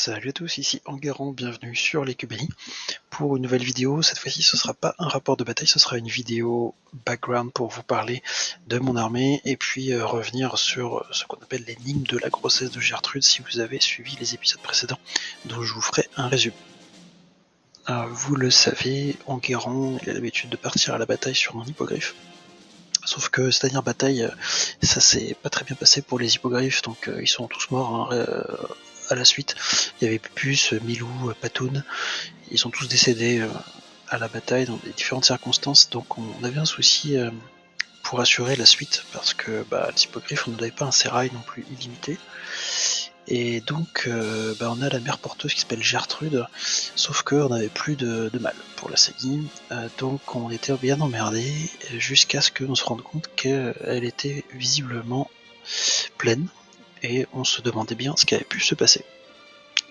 Salut à tous, ici Enguerrand, bienvenue sur les QBI pour une nouvelle vidéo. Cette fois-ci, ce sera pas un rapport de bataille, ce sera une vidéo background pour vous parler de mon armée et puis revenir sur ce qu'on appelle l'énigme de la grossesse de Gertrude si vous avez suivi les épisodes précédents, dont je vous ferai un résumé. Vous le savez, Enguerrand il a l'habitude de partir à la bataille sur mon hippogriffe. Sauf que cette dernière bataille, ça s'est pas très bien passé pour les hippogriffes, donc ils sont tous morts à la suite. Il y avait Pupus, Milou, Patoun, ils sont tous décédés à la bataille dans des différentes circonstances, donc on avait un souci pour assurer la suite, parce que les hippogriffes, on n'avait pas un sérail non plus illimité. Et donc on a la mère porteuse qui s'appelle Gertrude, sauf qu'on n'avait plus de mal pour la saigner, donc on était bien emmerdés jusqu'à ce qu'on se rende compte qu'elle était visiblement pleine, et on se demandait bien ce qui avait pu se passer.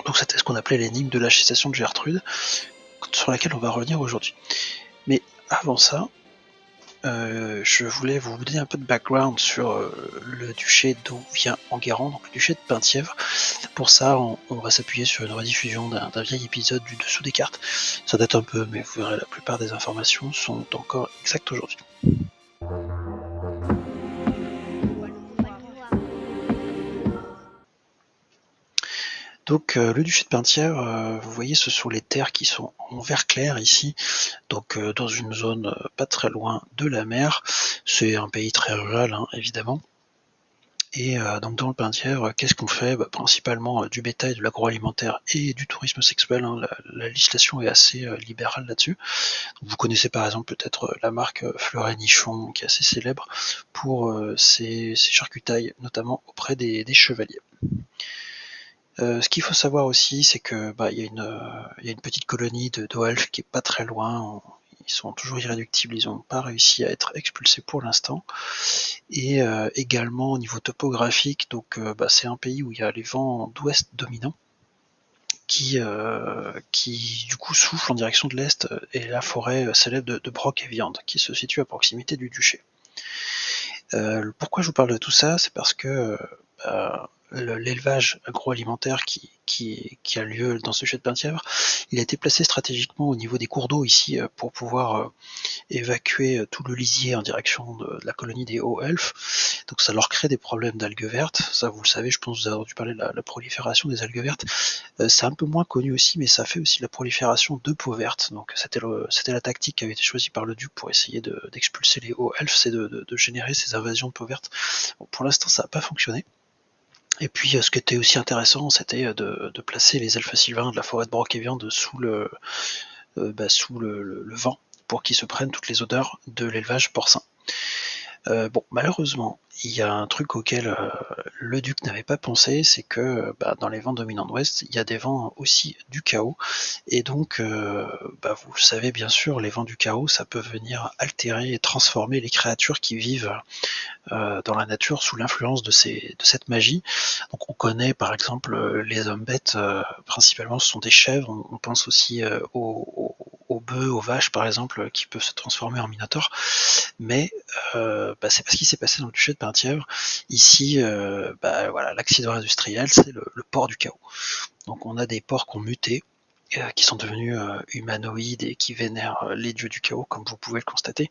Donc c'était ce qu'on appelait l'énigme de la gestation de Gertrude, sur laquelle on va revenir aujourd'hui. Mais avant ça, je voulais vous donner un peu de background sur le duché d'où vient Enguerrand, donc le duché de Penthièvre. Pour ça, on va s'appuyer sur une rediffusion d'un vieil épisode du Dessous des cartes. Ça date un peu, mais vous verrez, la plupart des informations sont encore exactes aujourd'hui. Donc le duché de Penthièvre, vous voyez, ce sont les terres qui sont en vert clair ici, donc dans une zone pas très loin de la mer. C'est un pays très rural, hein, évidemment. Et donc dans le Penthièvre, qu'est-ce qu'on fait? Principalement du bétail, de l'agroalimentaire et du tourisme sexuel, hein. La législation est assez libérale là-dessus. Vous connaissez par exemple peut-être la marque Fleuret Nichon, qui est assez célèbre pour ses charcutailles, notamment auprès des chevaliers. Ce qu'il faut savoir aussi, c'est que il y a une petite colonie d'Oelfs qui est pas très loin. Ils sont toujours irréductibles, ils n'ont pas réussi à être expulsés pour l'instant. Et également au niveau topographique, donc c'est un pays où il y a les vents d'ouest dominants qui du coup soufflent en direction de l'est, et la forêt célèbre de Broc et Viande qui se situe à proximité du duché. Pourquoi je vous parle de tout ça? C'est parce que l'élevage agroalimentaire qui a lieu dans ce duché de Penthièvre, il a été placé stratégiquement au niveau des cours d'eau ici pour pouvoir évacuer tout le lisier en direction de la colonie des Hauts-Elfes. Donc ça leur crée des problèmes d'algues vertes. Ça, vous le savez, je pense que vous avez entendu parler de la prolifération des algues vertes. C'est un peu moins connu aussi, mais ça fait aussi la prolifération de peaux vertes. Donc c'était la tactique qui avait été choisie par le duc pour essayer d'expulser les Hauts-Elfes, c'est de générer ces invasions de peaux vertes. Bon, pour l'instant, ça n'a pas fonctionné. Et puis ce qui était aussi intéressant, c'était de placer les elfes sylvains de la forêt de Broc et Viande sous le vent, pour qu'ils se prennent toutes les odeurs de l'élevage porcin. Malheureusement, il y a un truc auquel le duc n'avait pas pensé, c'est que dans les vents dominants d'ouest, il y a des vents aussi du chaos, et donc vous le savez bien sûr, les vents du chaos, ça peut venir altérer et transformer les créatures qui vivent dans la nature sous l'influence de cette magie. Donc on connaît par exemple les hommes bêtes, principalement ce sont des chèvres, on pense aussi aux bœufs, aux vaches par exemple, qui peuvent se transformer en minotaures, mais c'est pas ce qui s'est passé dans le duché de Penthièvre. Ici, l'accident industriel, c'est le porc du chaos. Donc on a des porcs qui ont muté, qui sont devenus humanoïdes et qui vénèrent les dieux du chaos, comme vous pouvez le constater.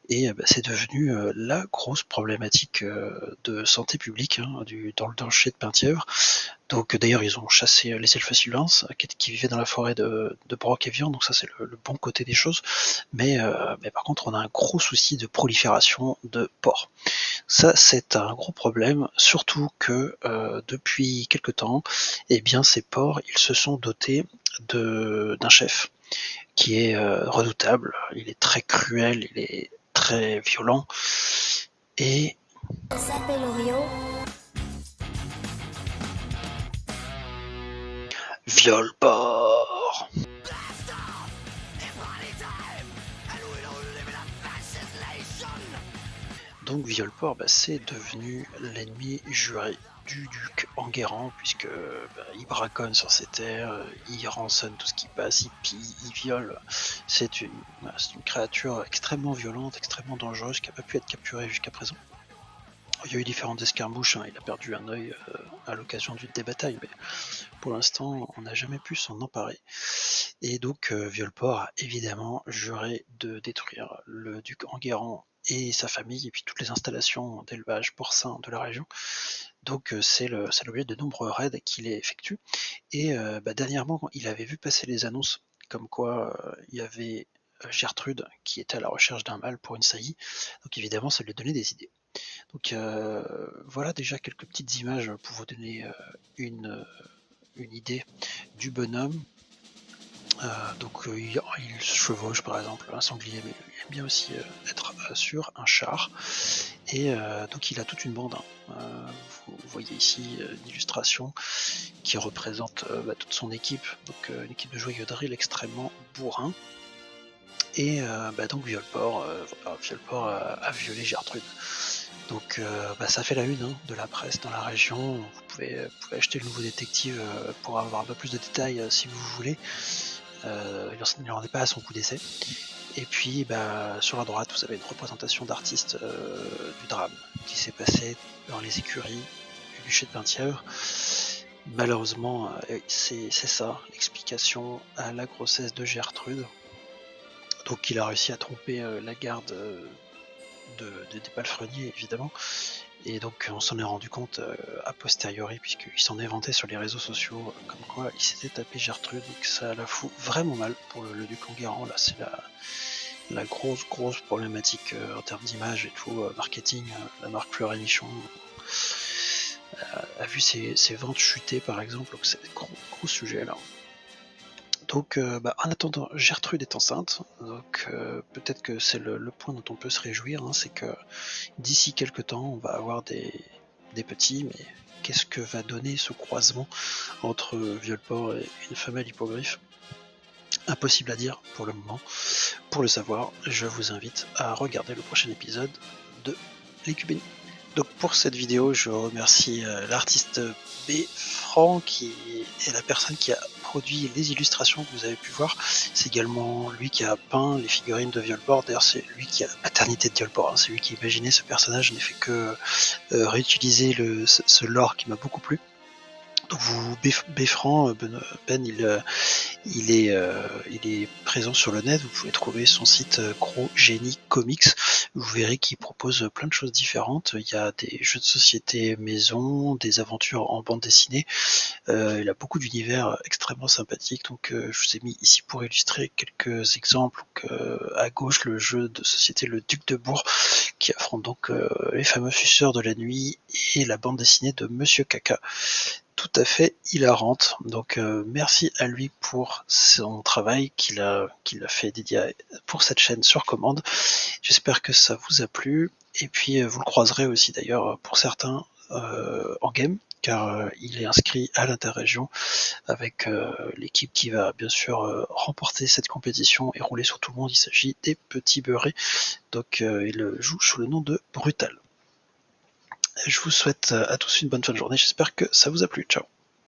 Et c'est devenu la grosse problématique de santé publique, hein, dans le duché de Penthièvre. Donc d'ailleurs ils ont chassé les elfes sylvains qui vivaient dans la forêt de Broc et Viande, donc ça c'est le bon côté des choses. Mais par contre on a un gros souci de prolifération de porcs. Ça c'est un gros problème, surtout que depuis quelque temps, ces porcs ils se sont dotés d'un chef qui est redoutable, il est très cruel, il est très violent, et Il s'appelle Orio. Violport. Donc Violport, c'est devenu l'ennemi juré du duc Enguerrand, puisque il braconne sur ses terres, il rançonne tout ce qui passe, il pille, il viole. C'est une créature extrêmement violente, extrêmement dangereuse, qui n'a pas pu être capturée jusqu'à présent. Il y a eu différentes escarmouches, hein, il a perdu un œil à l'occasion d'une des batailles, mais pour l'instant, on n'a jamais pu s'en emparer. Et donc, Violport a évidemment juré de détruire le duc Enguerrand et sa famille, et puis toutes les installations d'élevage porcin de la région. Donc, c'est l'objet de nombreux raids qu'il effectue. Et dernièrement, il avait vu passer les annonces comme quoi il y avait Gertrude qui était à la recherche d'un mâle pour une saillie. Donc évidemment, ça lui donnait des idées. Donc voilà déjà quelques petites images pour vous donner une idée du bonhomme. Donc il chevauche par exemple un sanglier, mais il aime bien aussi être sur un char. Et donc il a toute une bande, hein. Vous voyez ici une illustration qui représente toute son équipe, donc une équipe de joueurs drill extrêmement bourrin. Et donc Violport a violé Gertrude. Donc ça fait la une, hein, de la presse dans la région. Vous pouvez acheter le Nouveau Détective pour avoir un peu plus de détails si vous voulez. Il n'en est pas à son coup d'essai. Et puis sur la droite, vous avez une représentation d'artistes du drame qui s'est passé dans les écuries du duché de Penthièvre. Malheureusement, c'est ça l'explication à la grossesse de Gertrude. Donc il a réussi à tromper la garde des palefreniers, évidemment. Et donc on s'en est rendu compte a posteriori, puisqu'il s'en est vanté sur les réseaux sociaux, comme quoi il s'était tapé Gertrude. Donc ça la fout vraiment mal pour le duc Enguerrand. Là, c'est la grosse problématique en termes d'image et tout, marketing. La marque Fleur et Michon a vu ses ventes chuter, par exemple. Donc c'est un gros sujet là. Donc en attendant, Gertrude est enceinte, donc peut-être que c'est le point dont on peut se réjouir, hein, c'est que d'ici quelques temps on va avoir des petits, mais qu'est-ce que va donner ce croisement entre Violport et une femelle hippogriffe? Impossible à dire pour le moment. Pour le savoir, je vous invite à regarder le prochain épisode de l'Écubine. Donc pour cette vidéo, je remercie l'artiste B. Franck, qui est la personne qui a produit les illustrations que vous avez pu voir. C'est également lui qui a peint les figurines de Violport. D'ailleurs, c'est lui qui a la paternité de Violport, hein. C'est lui qui a imaginé ce personnage. Je n'ai fait que réutiliser ce lore qui m'a beaucoup plu. Donc vous, Beffran, Ben, il est présent sur le net. Vous pouvez trouver son site Gros Génie Comics. Vous verrez qu'il propose plein de choses différentes. Il y a des jeux de société maison, des aventures en bande dessinée. Il a beaucoup d'univers extrêmement sympathiques. Donc je vous ai mis ici pour illustrer quelques exemples. Donc, à gauche, le jeu de société Le Duc de Bourg, qui affronte donc les fameux suceurs de la nuit, et la bande dessinée de Monsieur Caca, tout à fait hilarante. Donc merci à lui pour son travail qu'il a fait dédié pour cette chaîne sur commande. J'espère que ça vous a plu, et puis vous le croiserez aussi d'ailleurs pour certains en game, car il est inscrit à l'interrégion avec l'équipe qui va bien sûr remporter cette compétition et rouler sur tout le monde. Il s'agit des Petits Beurrés, donc il joue sous le nom de Brutal. Je vous souhaite à tous une bonne fin de journée, j'espère que ça vous a plu. Ciao.